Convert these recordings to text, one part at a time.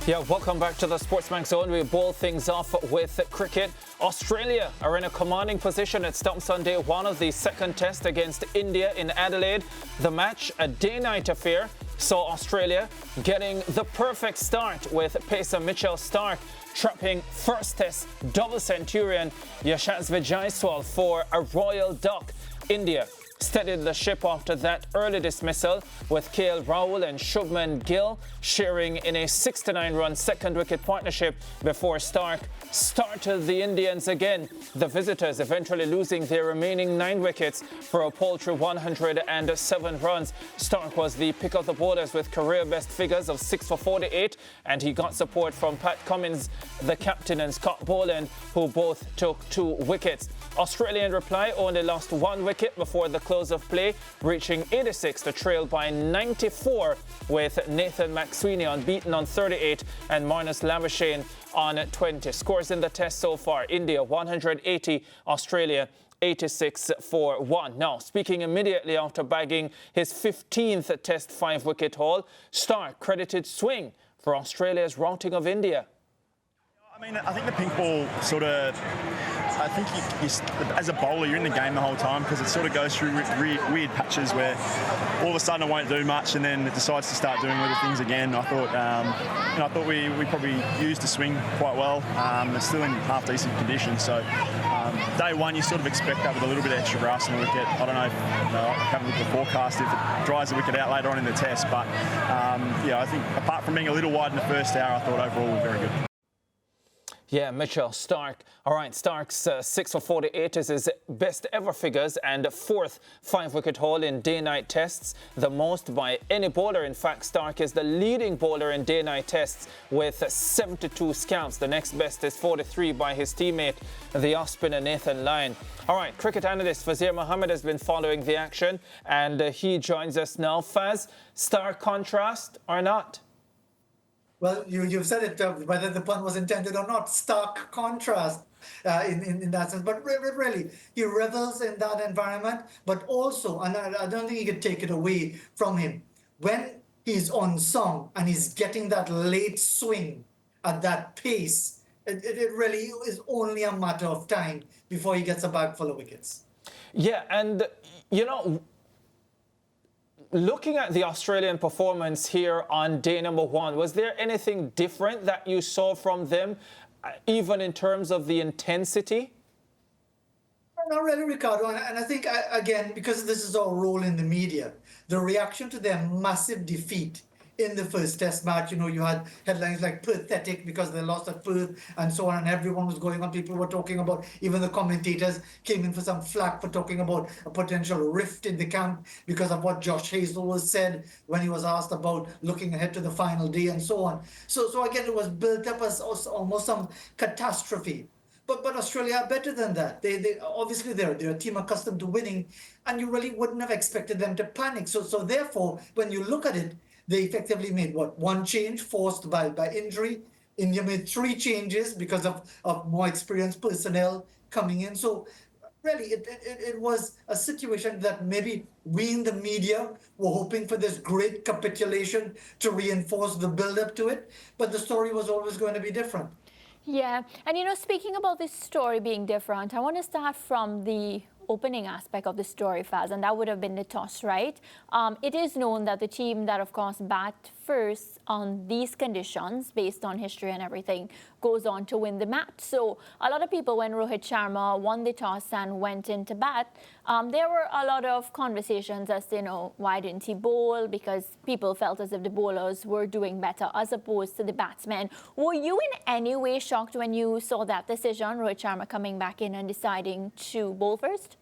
Yeah, welcome back to the SportsMax Zone. We bowl things off with cricket. Australia are in a commanding position at stumps on day one of the second test against India in Adelaide. The match, a day-night affair, saw Australia getting the perfect start with pacer Mitchell Starc trapping first test double centurion Yashasvi Jaiswal for a royal duck. India steadied the ship after that early dismissal, with KL Rahul and Shubman Gill sharing in a 69-run second wicket partnership before Starc started the Indians again. The visitors eventually losing their remaining 9 wickets for a paltry 107 runs. Starc was the pick of the bowlers with career best figures of 6 for 48, and he got support from Pat Cummins, the captain, and Scott Boland, who both took 2 wickets. Australia in reply only lost 1 wicket before the close of play, reaching 86 to trail by 94 with Nathan McSweeney unbeaten on 38 and Marnus Labuschagne on 20. Scores in the test so far: India 180, Australia 86 for 1. Now, speaking immediately after bagging his 15th test 5-wicket haul, Starc credited swing for Australia's routing of India. I mean, I think the pink ball sort of, I think you, as a bowler, you're in the game the whole time because it sort of goes through weird patches where all of a sudden it won't do much and then it decides to start doing little things again. I thought we probably used the swing quite well. It's still in half decent condition, so day one you sort of expect that with a little bit of extra grass on the wicket. I don't know if I haven't looked at the forecast if it dries the wicket out later on in the test, but yeah, I think apart from being a little wide in the first hour, I thought overall we're very good. Yeah, Mitchell Starc. All right, Starc's 6 for 48 is his best ever figures and 4th 5-wicket haul in day-night tests, the most by any bowler. In fact, Starc is the leading bowler in day-night tests with 72 scalps. The next best is 43 by his teammate, the off-spinner Nathan Lyon. All right, cricket analyst Fazir Mohammed has been following the action, and he joins us now. Faz, Starc contrast or not? Well, you've said it, whether the pun was intended or not, stark contrast in that sense. But really, he revels in that environment, but also, and I don't think you can take it away from him, when he's on song and he's getting that late swing at that pace, it really is only a matter of time before he gets a bag full of wickets. Yeah, and, you know, looking at the Australian performance here on day number 1, was there anything different that you saw from them, even in terms of the intensity? Not really, Ricardo. And I think, again, because this is our role in the media, the reaction to their massive defeat in the first test match, you know, you had headlines like pathetic because they lost at Perth and so on, and everyone was going on. People were talking about, even the commentators came in for some flack for talking about a potential rift in the camp because of what Josh Hazlewood said when he was asked about looking ahead to the final day and so on. So again, it was built up as almost some catastrophe. But Australia are better than that. They obviously they're a team accustomed to winning, and you really wouldn't have expected them to panic. So therefore, when you look at it, they effectively made, 1 change forced by injury. India made 3 changes because of more experienced personnel coming in. So really, it was a situation that maybe we in the media were hoping for this great capitulation to reinforce the build-up to it. But the story was always going to be different. Yeah, and you know, speaking about this story being different, I want to start from the opening aspect of the story, Faz, and that would have been the toss, right? It is known that the team that, of course, bat first on these conditions, based on history and everything, goes on to win the match. So a lot of people, when Rohit Sharma won the toss and went into bat, there were a lot of conversations as to, you know, why didn't he bowl? Because people felt as if the bowlers were doing better as opposed to the batsmen. Were you in any way shocked when you saw that decision, Rohit Sharma coming back in and deciding to bowl first?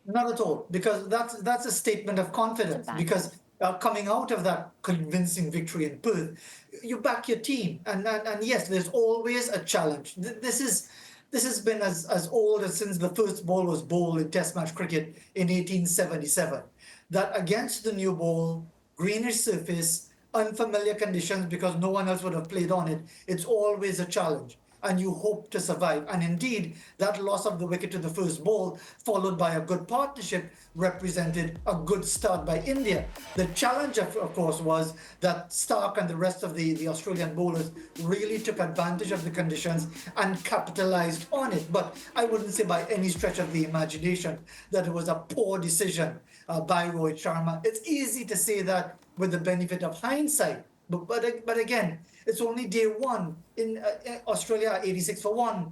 Not at all, because that's a statement of confidence. Because coming out of that convincing victory in Perth, you back your team, and yes, there's always a challenge. This has been as old as since the first ball was bowled in Test match cricket in 1877. That against the new ball, greenish surface, unfamiliar conditions because no one else would have played on it. It's always a challenge. and you hope to survive. And indeed, that loss of the wicket to the first ball, followed by a good partnership, represented a good start by India. The challenge, of course, was that Starc and the rest of the Australian bowlers really took advantage of the conditions and capitalized on it. But I wouldn't say by any stretch of the imagination that it was a poor decision by Rohit Sharma. It's easy to say that with the benefit of hindsight. But again, it's only day one. In Australia, 86 for 1.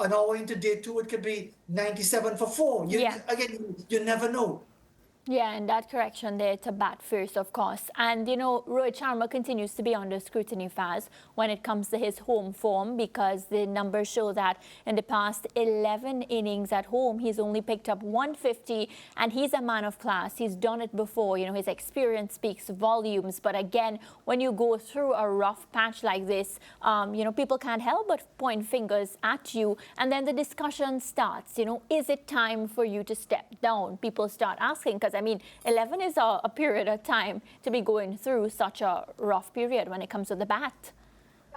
An hour into day 2, it could be 97 for 4. Again, you never know. Yeah, and that correction there to bat first, of course. And, Rohit Sharma continues to be under scrutiny, Faz, when it comes to his home form, because the numbers show that in the past 11 innings at home, he's only picked up 150, and he's a man of class. He's done it before. His experience speaks volumes. But again, when you go through a rough patch like this, people can't help but point fingers at you. And then the discussion starts, is it time for you to step down? People start asking, because 11 is a period of time to be going through such a rough period when it comes to the bat.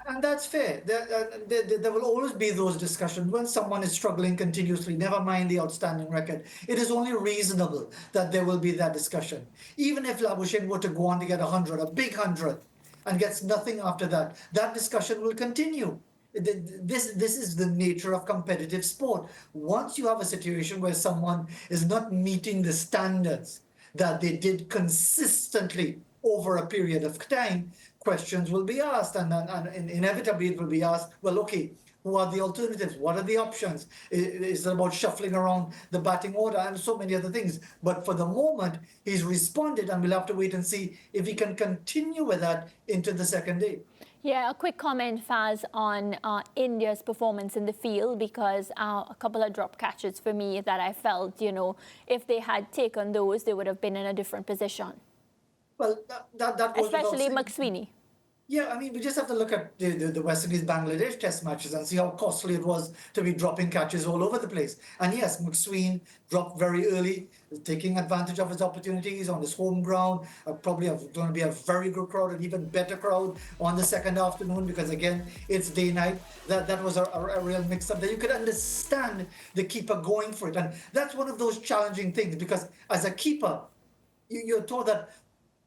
And that's fair. There will always be those discussions when someone is struggling continuously, never mind the outstanding record. It is only reasonable that there will be that discussion. Even if Labuschagne were to go on to get 100, a big 100, and gets nothing after that, that discussion will continue. This is the nature of competitive sport. Once you have a situation where someone is not meeting the standards that they did consistently over a period of time, questions will be asked, and inevitably it will be asked, well, okay, who are the alternatives? What are the options? Is it about shuffling around the batting order and so many other things? But for the moment, he's responded, and we'll have to wait and see if he can continue with that into the second day. Yeah, a quick comment, Faz, on India's performance in the field, because a couple of drop catches for me that I felt, if they had taken those, they would have been in a different position. Well, that goes especially McSweeney. Yeah, we just have to look at the West Indies-Bangladesh test matches and see how costly it was to be dropping catches all over the place. And yes, McSween dropped very early, taking advantage of his opportunities on his home ground. Probably going to be a very good crowd, an even better crowd on the second afternoon, because again, it's day-night. That was a real mix-up that you could understand the keeper going for it. And that's one of those challenging things, because as a keeper, you're told that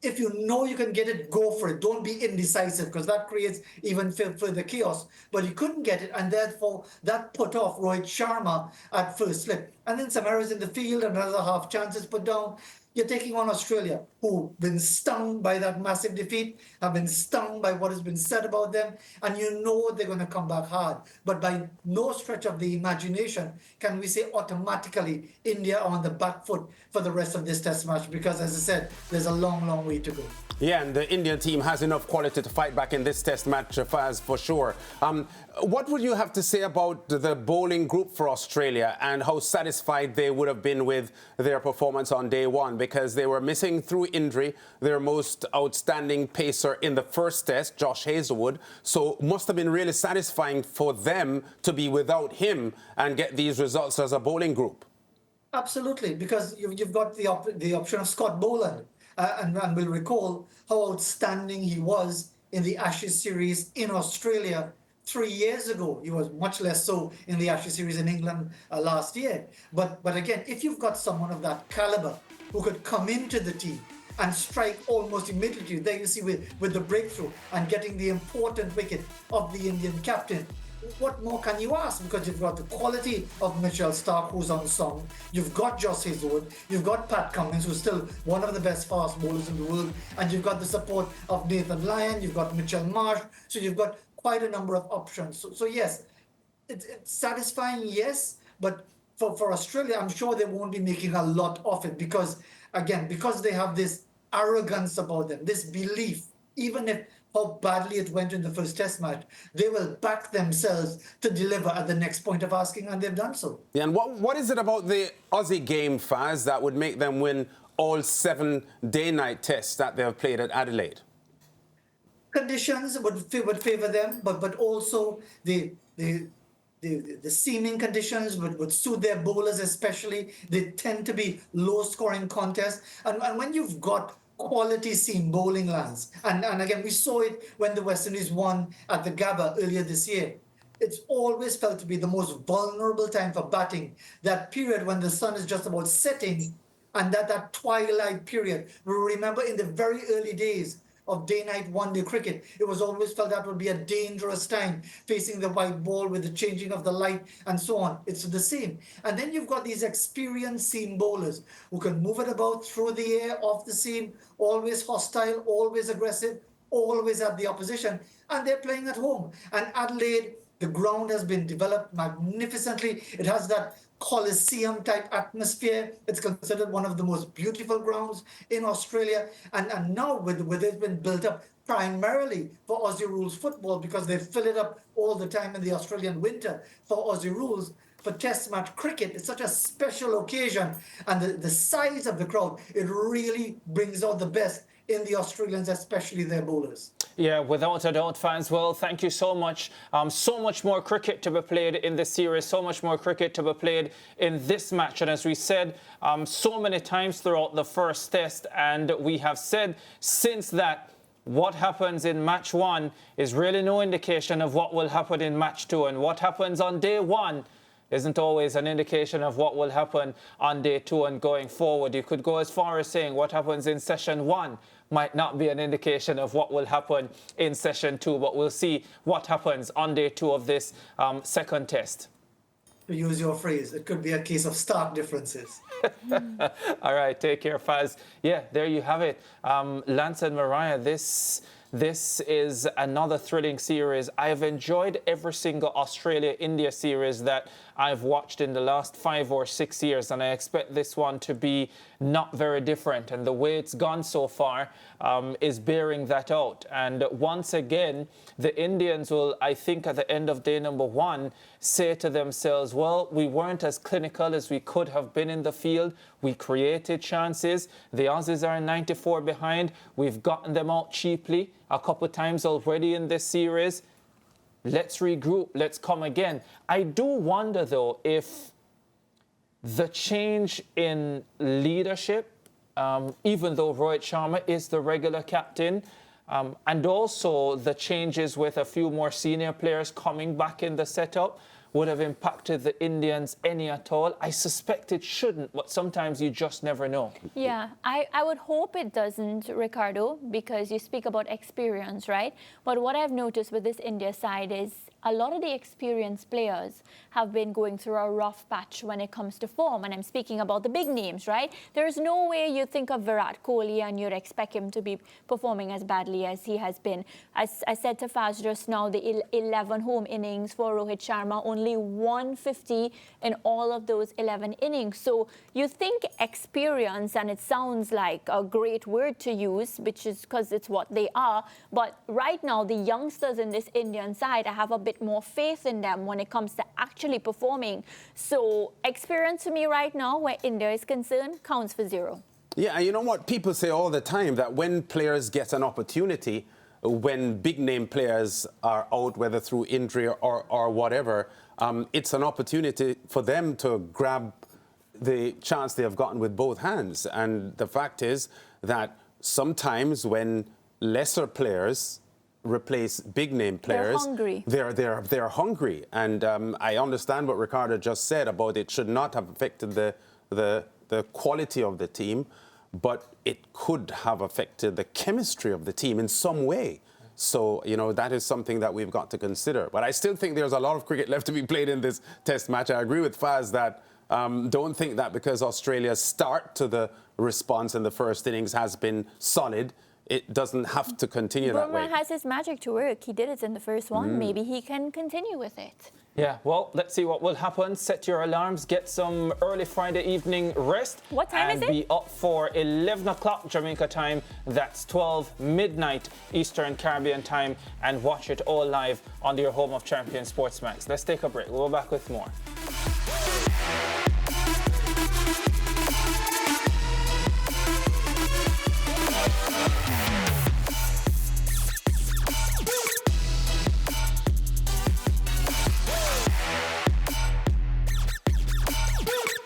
if you know you can get it, go for it. Don't be indecisive, because that creates even further chaos. But he couldn't get it, and therefore that put off Rohit Sharma at first slip. And then some errors in the field, another half chances put down. You're taking on Australia, who've been stung by that massive defeat, have been stung by what has been said about them, and you know they're going to come back hard. But by no stretch of the imagination can we say automatically India are on the back foot for the rest of this test match, because, as I said, there's a long, long way to go. Yeah, and the Indian team has enough quality to fight back in this test match, Faz, for sure. What would you have to say about the bowling group for Australia and how satisfied they would have been with their performance on day one? Because they were missing through injury their most outstanding pacer in the first test, Josh Hazlewood. So must have been really satisfying for them to be without him and get these results as a bowling group. Absolutely, because you've got the option of Scott Boland. And we'll recall how outstanding he was in the Ashes series in Australia 3 years ago. He was much less so in the Ashes series in England last year. But again, if you've got someone of that caliber who could come into the team and strike almost immediately, there you see with the breakthrough and getting the important wicket of the Indian captain, what more can you ask? Because you've got the quality of Mitchell Starc, who's on song. You've got Josh Hazlewood. You've got Pat Cummins, who's still one of the best fast bowlers in the world. And you've got the support of Nathan Lyon. You've got Mitchell Marsh. So you've got quite a number of options. So yes, it's satisfying, yes. But for Australia, I'm sure they won't be making a lot of it, because, again, because they have this arrogance about them, this belief, even if how badly it went in the first test match, they will back themselves to deliver at the next point of asking, and they've done so. Yeah, and what is it about the Aussie game, Faz, that would make them win all 7 day-night tests that they have played at Adelaide? Conditions would favor them, but also the seaming conditions would suit their bowlers especially. They tend to be low-scoring contests. And when you've got quality seam bowling lands. And again, we saw it when the West Indies won at the Gabba earlier this year. it's always felt to be the most vulnerable time for batting. That period when the sun is just about setting, and that twilight period. We remember in the very early days of day-night one-day cricket, it was always felt that would be a dangerous time, facing the white ball with the changing of the light and so on. It's the same. And then you've got these experienced seam bowlers who can move it about through the air, off the seam, always hostile, always aggressive, always at the opposition, and they're playing at home. And Adelaide, the ground has been developed magnificently. It has that Coliseum-type atmosphere. It's considered one of the most beautiful grounds in Australia. And now with it been built up primarily for Aussie rules football, because they fill it up all the time in the Australian winter for Aussie rules. For Test match cricket, it's such a special occasion. And the size of the crowd, it really brings out the best in the Australians, especially their bowlers. Yeah, without a doubt, fans. Well, thank you so much. So much more cricket to be played in this series, so much more cricket to be played in this match. And as we said so many times throughout the first test, and we have said since that, what happens in match one is really no indication of what will happen in match two. And what happens on day one isn't always an indication of what will happen on day two and going forward. You could go as far as saying what happens in session one might not be an indication of what will happen in session two, but we'll see what happens on day two of this second test. To use your phrase, it could be a case of stark differences. All right, take care, Faz. Yeah, there you have it. Lance and Mariah, this is another thrilling series. I've enjoyed every single Australia-India series that I've watched in the last 5 or 6 years, and I expect this one to be not very different. And the way it's gone so far is bearing that out. And once again, the Indians will, I think, at the end of day number one, say to themselves, well, we weren't as clinical as we could have been in the field. We created chances. The Aussies are 94 behind. We've gotten them out cheaply a couple of times already in this series. Let's regroup. Let's come again. I do wonder, though, if the change in leadership, even though Rohit Sharma is the regular captain, and also the changes with a few more senior players coming back in the setup, would have impacted the Indians any at all. I suspect it shouldn't, but sometimes you just never know. Yeah, I would hope it doesn't, Ricardo, because you speak about experience, right? But what I've noticed with this India side is a lot of the experienced players have been going through a rough patch when it comes to form. And I'm speaking about the big names, right? There's no way you think of Virat Kohli and you'd expect him to be performing as badly as he has been. As I said to Faz just now, the 11 home innings for Rohit Sharma, only 150 in all of those 11 innings. So you think experience, and it sounds like a great word to use, which is because it's what they are. But right now, the youngsters in this Indian side, I have a bit more faith in them when it comes to actually performing. So experience to me right now, where India is concerned, counts for zero. Yeah, and you know what? People say all the time that when players get an opportunity, when big-name players are out, whether through injury or whatever, it's an opportunity for them to grab the chance they have gotten with both hands. And the fact is that sometimes when lesser players replace big-name players, they're hungry. And I understand what Ricardo just said about it should not have affected the quality of the team, but it could have affected the chemistry of the team in some way. So, you know, that is something that we've got to consider. But I still think there's a lot of cricket left to be played in this test match. I agree with Faz that don't think that because Australia's start to the response in the first innings has been solid, it doesn't have to continue that way. Bumrah has his magic to work. He did it in the first one. Maybe he can continue with it. Yeah, well, let's see what will happen. Set your alarms, get some early Friday evening rest. What time is it? And be up for 11 o'clock Jamaica time. That's 12 midnight Eastern Caribbean time. And watch it all live on your home of champions, SportsMax. Let's take a break. We'll be back with more.